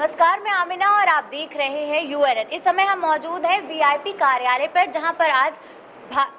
नमस्कार, मैं आमिना और आप देख रहे हैं यूएनएन। इस समय हम मौजूद हैं वीआईपी कार्यालय पर, जहां पर आज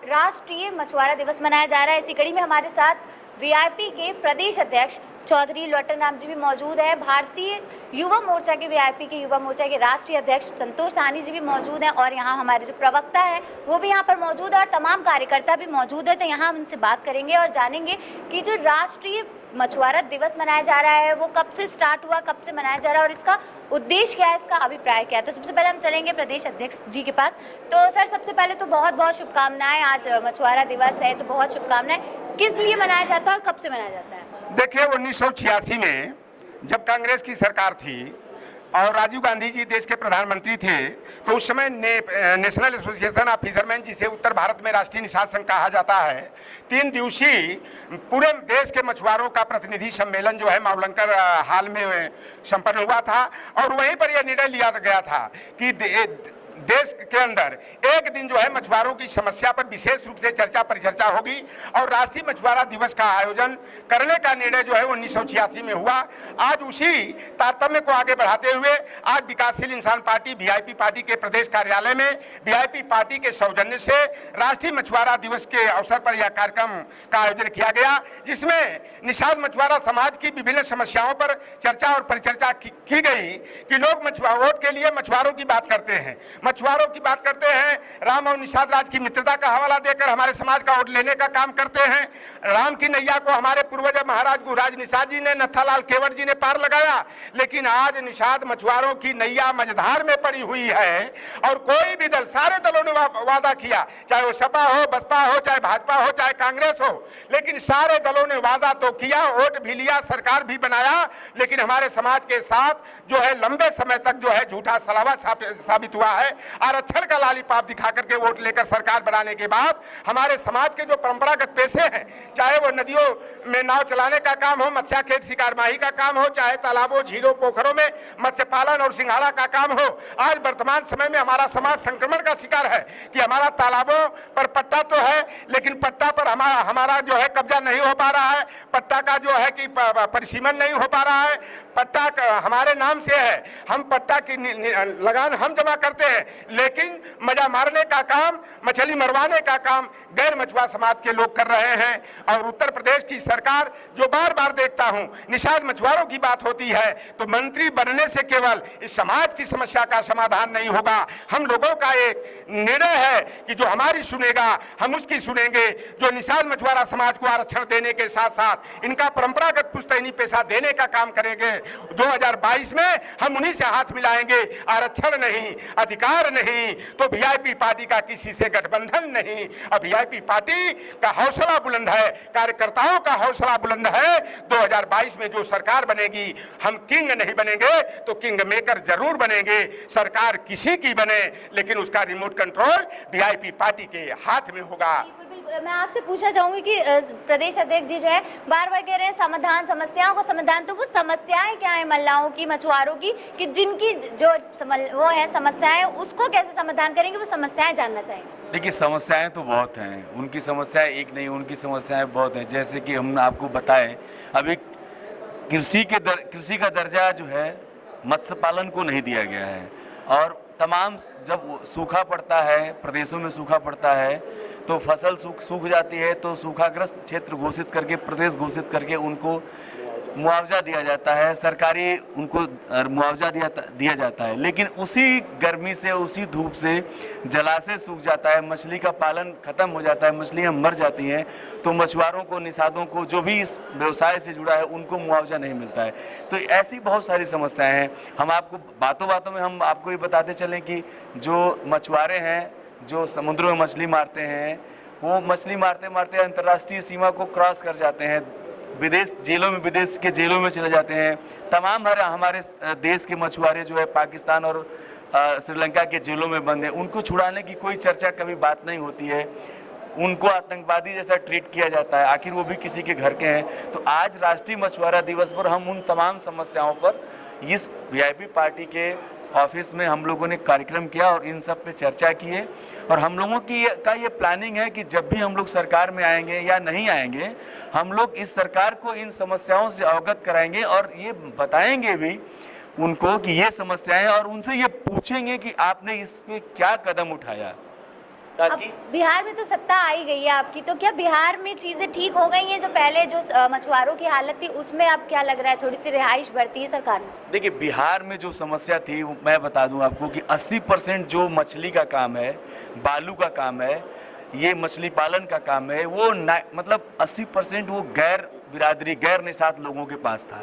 राष्ट्रीय मछुआरा दिवस मनाया जा रहा है। इसी कड़ी में हमारे साथ वीआईपी के प्रदेश अध्यक्ष चौधरी लोटन राम जी भी मौजूद है। भारतीय युवा मोर्चा के वीआईपी के युवा मोर्चा के राष्ट्रीय अध्यक्ष संतोष साहनी जी भी मौजूद हैं और यहाँ हमारे जो प्रवक्ता है वो भी यहाँ पर मौजूद है और तमाम कार्यकर्ता भी मौजूद है। तो यहाँ हम उनसे बात करेंगे और जानेंगे कि जो राष्ट्रीय मछुआरा दिवस मनाया जा रहा है वो कब से स्टार्ट हुआ, कब से मनाया जा रहा है और इसका उद्देश्य क्या है, इसका अभिप्राय क्या है। तो सबसे पहले हम चलेंगे प्रदेश अध्यक्ष जी के पास। तो सर, सबसे पहले तो बहुत बहुत शुभकामनाएं। आज मछुआरा दिवस है तो बहुत शुभकामनाएं। किस लिए मनाया जाता है और कब से मनाया जाता है? देखिए, 1986 में जब कांग्रेस की सरकार थी और राजीव गांधी जी देश के प्रधानमंत्री थे, तो उस समय नेशनल एसोसिएशन ऑफ फिशरमैन, जिसे उत्तर भारत में राष्ट्रीय निषाद संघ कहा जाता है, 3 दिवसीय पूरे देश के मछुआरों का प्रतिनिधि सम्मेलन जो है मावलंकर हाल में संपन्न हुआ था। और वहीं पर यह निर्णय लिया गया था कि देश के अंदर एक दिन जो है मछुआरों की समस्या पर विशेष रूप से चर्चा परिचर्चा होगी और राष्ट्रीय मछुआरा दिवस का आयोजन करने का निर्णय जो है 1986 में हुआ। आज उसी तारतम्य को आगे बढ़ाते हुए आज विकासशील इंसान पार्टी वीआईपी पार्टी के प्रदेश कार्यालय में वीआईपी पार्टी के सौजन्य से राष्ट्रीय मछुआरा दिवस के अवसर पर यह कार्यक्रम का आयोजन किया गया, जिसमें निषाद मछुआरा समाज की विभिन्न समस्याओं पर चर्चा और परिचर्चा की गई कि लोग वोट के लिए मछुआरों की बात करते हैं, मछुआरों की बात करते हैं, राम और निषाद राज की मित्रता का हवाला देकर हमारे समाज का वोट लेने का काम करते हैं। राम की नैया को हमारे पूर्वज महाराज गुरुराज निषाद जी ने, नत्थालाल केवट जी ने पार लगाया, लेकिन आज निषाद मछुआरों की नैया मझधार में पड़ी हुई है। और कोई भी दल, सारे दलों ने वादा किया, चाहे वो सपा हो, बसपा हो, चाहे भाजपा हो, चाहे कांग्रेस हो, लेकिन सारे दलों ने वादा तो किया, वोट भी लिया, सरकार भी बनाया, लेकिन हमारे समाज के साथ जो है लंबे समय तक जो है झूठा सलावा साबित हुआ है। आरक्षण का लालीपाप दिखा करके वोट लेकर सरकार बनाने के बाद हमारे समाज के जो परंपरागत पेशे हैं, चाहे वो नदियों में नाव चलाने का काम हो, मत्स्य खेत शिकार माही का काम हो, चाहे तालाबों झीलों पोखरों में मत्स्य पालन और सिंघाड़ा का काम हो, आज वर्तमान समय में हमारा समाज संक्रमण का शिकार है कि हमारा तालाबों पर पट्टा तो है, लेकिन पट्टा पर हमारा जो है कब्जा नहीं हो पा रहा है, पट्टा का जो है कि परिसीमन नहीं हो पा रहा है, पट्टा हमारे नाम से है, हम पट्टा की लगान हम जमा करते हैं, लेकिन मजा मारने का काम, मछली मरवाने का काम गैर मछुआ समाज के लोग कर रहे हैं। और उत्तर प्रदेश की सरकार जो बार बार देखता हूं निषाद मछुआरों की बात होती है तो मंत्री बनने से केवल इस समाज की समस्या का समाधान नहीं होगा। हम लोगों का एक निर्णय है कि जो हमारी सुनेगा हम उसकी सुनेंगे। जो निषाद मछुआरा समाज को आरक्षण देने के साथ साथ इनका परंपरागत पुश्तैनी पेशा देने का काम करेंगे। 2022 में हम उन्हीं से हाथ मिलाएंगे। आरक्षण नहीं, अधिकार नहीं तो वीआईपी पार्टी का किसी से गठबंधन नहीं। अब वीआईपी पार्टी का हौसला बुलंद है, कार्यकर्ताओं का हौसला बुलंद है। 2022 में जो सरकार बनेगी, हम किंग नहीं बनेंगे तो किंग मेकर जरूर बनेंगे। सरकार किसी की बने लेकिन उसका रिमोट कंट्रोल वीआईपी पार्टी के हाथ में होगा। मैं आपसे पूछना चाहूंगी कि प्रदेश अध्यक्ष जी जो है बार बार कह रहे हैं समाधान, समस्याओं का समाधान, तो वो समस्याएं क्या है मल्लाहों की, मछुआरों की, कि जिनकी जो वो है समस्याएं, उसको कैसे समाधान करेंगे, वो समस्याएं जानना चाहेंगे। देखिए, समस्याएं तो बहुत हैं, उनकी समस्याएं एक नहीं, उनकी समस्याएं बहुत हैं। जैसे कि हम आपको बताएं, अभी कृषि का दर्जा जो है मत्स्य पालन को नहीं दिया गया है और तमाम जब सूखा पड़ता है, प्रदेशों में सूखा पड़ता है तो फसल सूख जाती है, तो सूखाग्रस्त क्षेत्र घोषित करके, प्रदेश घोषित करके उनको मुआवजा दिया जाता है, सरकारी उनको मुआवजा दिया जाता है। लेकिन उसी गर्मी से, उसी धूप से जलाशय सूख जाता है, मछली का पालन खत्म हो जाता है, मछलियाँ मर जाती हैं, तो मछुआरों को, निषादों को, जो भी इस व्यवसाय से जुड़ा है, उनको मुआवजा नहीं मिलता है। तो ऐसी बहुत सारी समस्याएं हैं। हम आपको बातों बातों में हम आपको ये बताते चलें कि जो मछुआरे हैं, जो समुद्रों में मछली मारते हैं, वो मछली मारते मारते अंतर्राष्ट्रीय सीमा को क्रॉस कर जाते हैं, विदेश के जेलों में चले जाते हैं। तमाम हमारे देश के मछुआरे जो है पाकिस्तान और श्रीलंका के जेलों में बंद हैं। उनको छुड़ाने की कोई चर्चा, कभी बात नहीं होती है। उनको आतंकवादी जैसा ट्रीट किया जाता है, आखिर वो भी किसी के घर के हैं। तो आज राष्ट्रीय मछुआरा दिवस पर हम उन तमाम समस्याओं पर इस वीआईपी पार्टी के ऑफिस में हम लोगों ने कार्यक्रम किया और इन सब पे चर्चा की है। और हम लोगों की ये प्लानिंग है कि जब भी हम लोग सरकार में आएंगे या नहीं आएंगे, हम लोग इस सरकार को इन समस्याओं से अवगत कराएंगे और ये बताएंगे भी उनको कि ये समस्याएं हैं और उनसे ये पूछेंगे कि आपने इस पे क्या कदम उठाया, अब ताकि बिहार में तो सत्ता आई गई है आपकी, तो क्या बिहार में चीजें ठीक हो गई हैं? जो पहले जो मछुआरों की हालत थी उसमें अब क्या लग रहा है, थोड़ी सी रिहाइश बढ़ती है सरकार ने? देखिए, बिहार में जो समस्या थी मैं बता दूं आपको कि 80% जो मछली का काम है, बालू का काम है, ये मछली पालन का काम है, वो मतलब 80% वो गैर बिरादरी, गैर निषाद लोगों के पास था।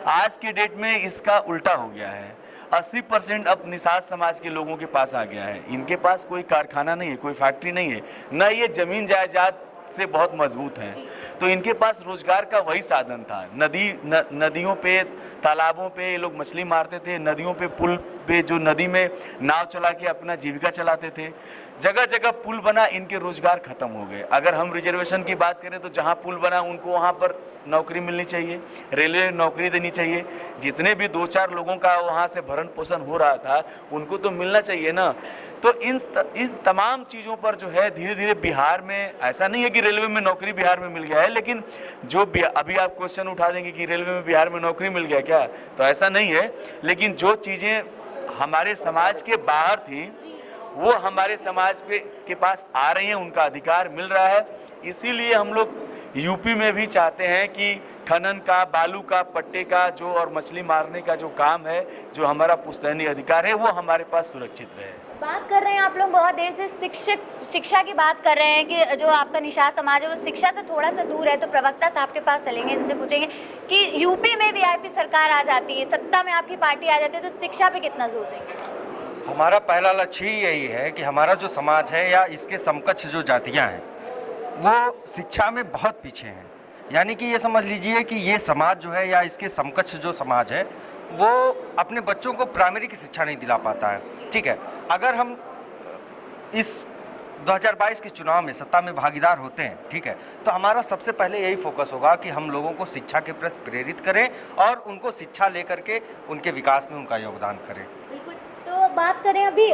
आज के डेट में इसका उल्टा हो गया है, 80% अब निषाद समाज के लोगों के पास आ गया है। इनके पास कोई कारखाना नहीं है, कोई फैक्ट्री नहीं है, न ये जमीन जायदाद से बहुत मजबूत हैं, तो इनके पास रोजगार का वही साधन था। नदियों पे, तालाबों पे ये लोग मछली मारते थे, नदियों पे, पुल पे, जो नदी में नाव चला के अपना जीविका चलाते थे। जगह जगह पुल बना, इनके रोजगार खत्म हो गए। अगर हम रिजर्वेशन की बात करें तो जहाँ पुल बना उनको वहाँ पर नौकरी मिलनी चाहिए, रेलवे नौकरी देनी चाहिए। जितने भी 2-4 लोगों का वहाँ से भरण पोषण हो रहा था उनको तो मिलना चाहिए ना। तो इन तमाम चीज़ों पर जो है धीरे धीरे बिहार में, ऐसा नहीं है कि रेलवे में नौकरी बिहार में मिल गया है, लेकिन जो अभी आप क्वेश्चन उठा देंगे कि रेलवे में बिहार में नौकरी मिल गया क्या, तो ऐसा नहीं है। लेकिन जो चीज़ें हमारे समाज के बाहर थी वो हमारे समाज के पास आ रही हैं, उनका अधिकार मिल रहा है। इसीलिए हम लोग यूपी में भी चाहते हैं कि खनन का, बालू का, पट्टे का जो और मछली मारने का जो काम है, जो हमारा पुश्तैनी अधिकार है, वो हमारे पास सुरक्षित रहे। बात कर रहे हैं आप लोग बहुत देर से शिक्षा की बात कर रहे हैं कि जो आपका निषाद समाज है वो शिक्षा से थोड़ा सा दूर है, तो प्रवक्ता साहब के पास चलेंगे, इनसे पूछेंगे कि यूपी में वीआईपी सरकार आ जाती है, सत्ता में आपकी पार्टी आ जाती है, तो शिक्षा पे कितना जोर देंगे? हमारा पहला लक्ष्य ही यही है कि हमारा जो समाज है या इसके समकक्ष जो जातियां हैं वो शिक्षा में बहुत पीछे हैं। यानी कि ये समझ लीजिए कि ये समाज जो है या इसके समकक्ष जो समाज है वो अपने बच्चों को प्राइमरी की शिक्षा नहीं दिला पाता है। ठीक है, अगर हम इस 2022 के चुनाव में सत्ता में भागीदार होते हैं, ठीक है, तो हमारा सबसे पहले यही फोकस होगा कि हम लोगों को शिक्षा के प्रति प्रेरित करें और उनको शिक्षा लेकर के उनके विकास में उनका योगदान करें। बिल्कुल। तो बात करें अभी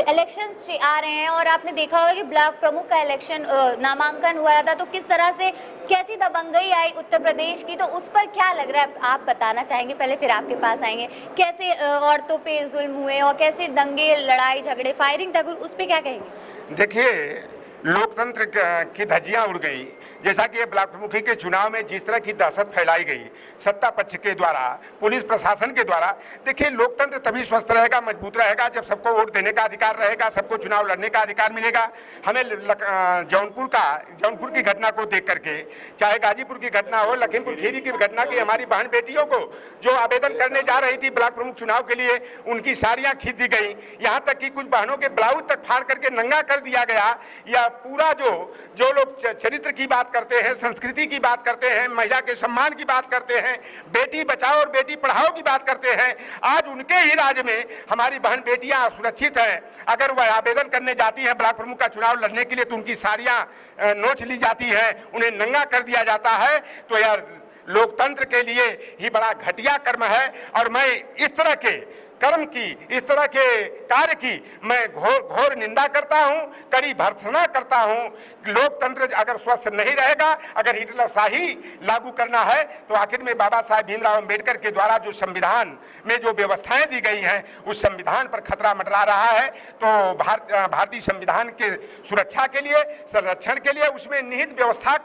इलेक्शंस आ रहे हैं और आपने देखा होगा कि ब्लॉक प्रमुख का इलेक्शन नामांकन हुआ था, तो किस तरह से कैसी दबंगई आई उत्तर प्रदेश की, तो उस पर क्या लग रहा है आप बताना चाहेंगे? पहले फिर आपके पास आएंगे। कैसे औरतों पे जुल्म हुए और कैसे दंगे, लड़ाई झगड़े, फायरिंग तक, उस पर क्या कहेंगे? देखिए, लोकतंत्र की धज्जियां उड़ गई। जैसा कि ये ब्लॉक प्रमुखी के चुनाव में जिस तरह की दहशत फैलाई गई सत्ता पक्ष के द्वारा, पुलिस प्रशासन के द्वारा, देखिए लोकतंत्र तभी स्वस्थ रहेगा, मजबूत रहेगा जब सबको वोट देने का अधिकार रहेगा, सबको चुनाव लड़ने का अधिकार मिलेगा। हमें जौनपुर की घटना को देख करके, चाहे गाजीपुर की घटना हो, लखीमपुर खीरी की घटना की, हमारी बहन बेटियों को जो आवेदन करने जा रही थी ब्लॉक प्रमुख चुनाव के लिए, उनकी साड़ियाँ खींच दी गई, यहाँ तक कि कुछ बहनों के ब्लाउज तक फाड़ करके नंगा कर दिया गया। या पूरा जो लोग चरित्र की बात करते हैं, संस्कृति की बात करते हैं, महिला के सम्मान की बात करते हैं, बेटी बचाओ और बेटी पढ़ाओ की बात करते हैं, आज उनके ही राज्य में हमारी बहन बेटियां सुरक्षित हैं। अगर वह आवेदन करने जाती हैं ब्लॉक प्रमुख का चुनाव लड़ने के लिए तो उनकी साड़ियां नोच ली जाती है, उन्हें नंगा कर दिया जाता है। तो यार लोकतंत्र के लिए ही बड़ा घटिया कर्म है। और मैं इस तरह के कर्म की, इस तरह के कार्य की मैं घोर निंदा करता हूं, कड़ी भर्त्सना करता हूं। लोकतंत्र अगर स्वस्थ नहीं रहेगा, अगर हिटलर शाही लागू करना है, तो आखिर में बाबा साहेब भीमराव अंबेडकर के द्वारा जो संविधान में जो व्यवस्थाएं दी गई हैं उस संविधान पर खतरा मंडरा रहा है। तो भारतीय संविधान के सुरक्षा के लिए, संरक्षण के लिए, उसमें निहित व्यवस्था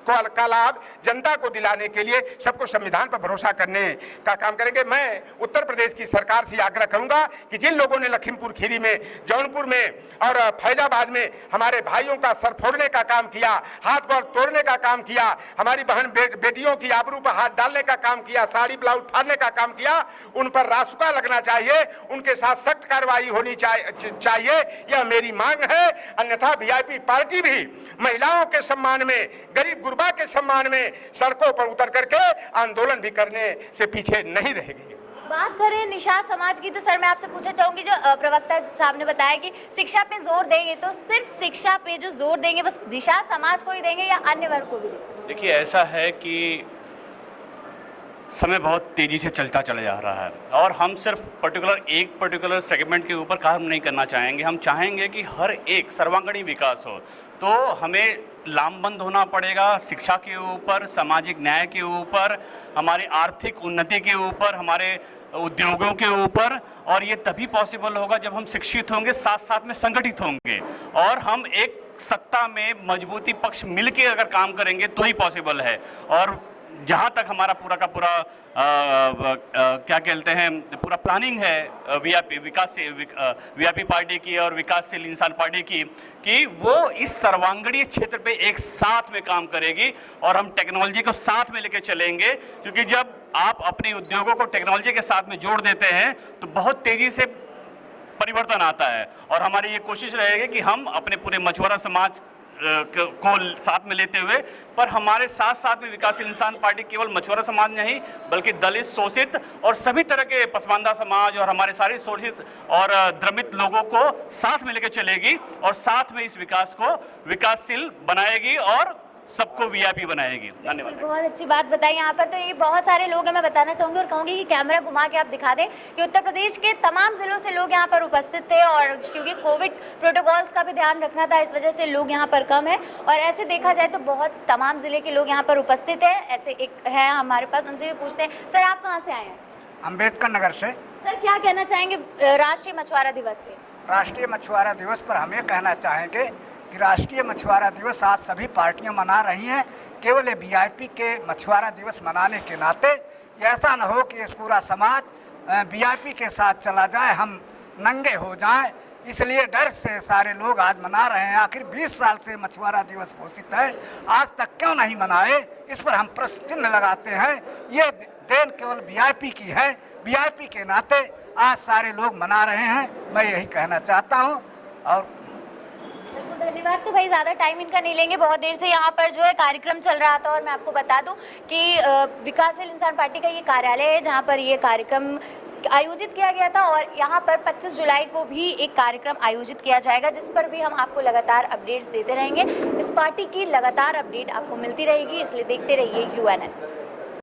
का लाभ जनता को दिलाने के लिए सबको संविधान पर भरोसा करने का काम करेंगे। मैं उत्तर प्रदेश की सरकार से आग्रह करूंगा कि जिन लोगों ने लखीमपुर खीरी में, जौनपुर में और फैजाबाद में हमारे भाइयों का सर फोड़ने का काम किया, हाथ पैर तोड़ने का काम किया, हमारी बहन बेटियों की आबरू पर हाथ डालने का काम किया, साड़ी ब्लाउज फाड़ने का काम किया, उन पर रासुका लगना चाहिए, उनके साथ सख्त कार्रवाई होनी चाहिए। यह मेरी मांग है। अन्यथा वीआईपी पार्टी भी महिलाओं के सम्मान में, गरीब गुरबा के सम्मान में सड़कों पर उतर करके आंदोलन भी करने से पीछे नहीं रहेगी। बात करें निषाद समाज की, तो सर मैं आपसे पूछना चाहूंगी, जो प्रवक्ता साहब ने बताया कि शिक्षा पे जोर देंगे, तो सिर्फ शिक्षा पे जो जोर देंगे वो निषाद समाज को ही देंगे या अन्य वर्ग को भी देंगे? देखिए, ऐसा है कि समय बहुत तेज़ी से चलता चला जा रहा है और हम सिर्फ एक पर्टिकुलर सेगमेंट के ऊपर काम नहीं करना चाहेंगे। हम चाहेंगे कि हर एक सर्वांगीण विकास हो। तो हमें लामबंद होना पड़ेगा शिक्षा के ऊपर, सामाजिक न्याय के ऊपर, हमारी आर्थिक उन्नति के ऊपर, हमारे उद्योगों के ऊपर, और ये तभी पॉसिबल होगा जब हम शिक्षित होंगे, साथ साथ में संगठित होंगे, और हम एक सत्ता में मजबूती पक्ष मिलके अगर काम करेंगे तो ही पॉसिबल है। और जहाँ तक हमारा पूरा का पूरा क्या कहते हैं, पूरा प्लानिंग है वीआईपी पार्टी की और विकासशील इंसान पार्टी की, कि वो इस सर्वांगीण क्षेत्र पे एक साथ में काम करेगी और हम टेक्नोलॉजी को साथ में लेके चलेंगे। क्योंकि जब आप अपने उद्योगों को टेक्नोलॉजी के साथ में जोड़ देते हैं तो बहुत तेजी से परिवर्तन आता है। और हमारी ये कोशिश रहेगी कि हम अपने पूरे मछुआरा समाज को साथ में लेते हुए, पर हमारे साथ साथ में विकासशील इंसान पार्टी केवल मछुआरा समाज नहीं बल्कि दलित, शोषित और सभी तरह के पसमानदा समाज और हमारे सारे शोषित और द्रमित लोगों को साथ में लेकर चलेगी और साथ में इस विकास को विकासशील बनाएगी और सबको वीआईपी बनाएगी। धन्यवाद। बहुत अच्छी बात बताई। यहाँ पर तो ये बहुत सारे लोग हैं, मैं बताना चाहूँगी और कहूँगी कि कैमरा घुमा के आप दिखा दें कि उत्तर प्रदेश के तमाम जिलों से लोग यहाँ पर उपस्थित थे, और क्योंकि कोविड प्रोटोकॉल्स का भी ध्यान रखना था, इस वजह से लोग यहाँ पर कम है। और ऐसे देखा जाए तो बहुत तमाम जिले के लोग यहाँ पर उपस्थित हैं। ऐसे एक है हमारे पास, उनसे भी पूछते हैं। सर, आप कहाँ से आए हैं? अम्बेडकर नगर से। सर, क्या कहना चाहेंगे राष्ट्रीय मछुआरा दिवस पे? राष्ट्रीय मछुआरा दिवस पर हम ये कहना चाहेंगे कि राष्ट्रीय मछुआरा दिवस आज सभी पार्टियां मना रही हैं, केवल वीआईपी के मछुआरा दिवस मनाने के नाते ऐसा न हो कि इस पूरा समाज वीआईपी के साथ चला जाए, हम नंगे हो जाएं। इसलिए डर से सारे लोग आज मना रहे हैं। आखिर 20 साल से मछुआरा दिवस घोषित है, आज तक क्यों नहीं मनाए? इस पर हम प्रश्न चिन्ह लगाते हैं। ये देन केवल वीआईपी की है, वीआईपी के नाते आज सारे लोग मना रहे हैं। मैं यही कहना चाहता हूँ। और धन्यवाद। तो भाई ज़्यादा टाइम इनका नहीं लेंगे, बहुत देर से यहाँ पर जो है कार्यक्रम चल रहा था। और मैं आपको बता दूं कि विकासशील इंसान पार्टी का ये कार्यालय है जहाँ पर ये कार्यक्रम आयोजित किया गया था, और यहाँ पर 25 जुलाई को भी एक कार्यक्रम आयोजित किया जाएगा, जिस पर भी हम आपको लगातार अपडेट्स देते रहेंगे। इस पार्टी की लगातार अपडेट आपको मिलती रहेगी, इसलिए देखते रहिए UNN।